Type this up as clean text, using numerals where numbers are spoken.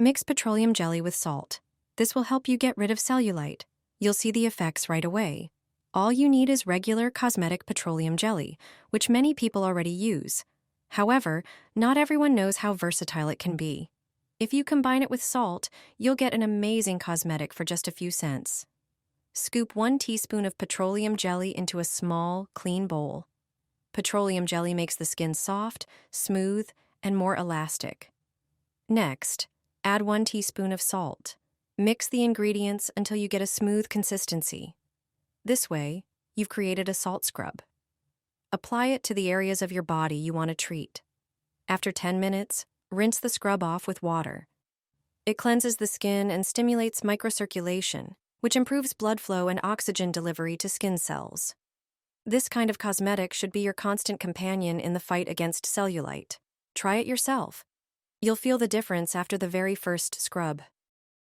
Mix petroleum jelly with salt. This will help you get rid of cellulite. You'll see the effects right away. All you need is regular cosmetic petroleum jelly, which many people already use. However, not everyone knows how versatile it can be. If you combine it with salt, you'll get an amazing cosmetic for just a few cents. Scoop 1 teaspoon of petroleum jelly into a small, clean bowl. Petroleum jelly makes the skin soft, smooth, and more elastic. Next, add 1 teaspoon of salt. Mix the ingredients until you get a smooth consistency. This way, you've created a salt scrub. Apply it to the areas of your body you want to treat. After 10 minutes, rinse the scrub off with water. It cleanses the skin and stimulates microcirculation, which improves blood flow and oxygen delivery to skin cells. This kind of cosmetic should be your constant companion in the fight against cellulite. Try it yourself. You'll feel the difference after the very first scrub.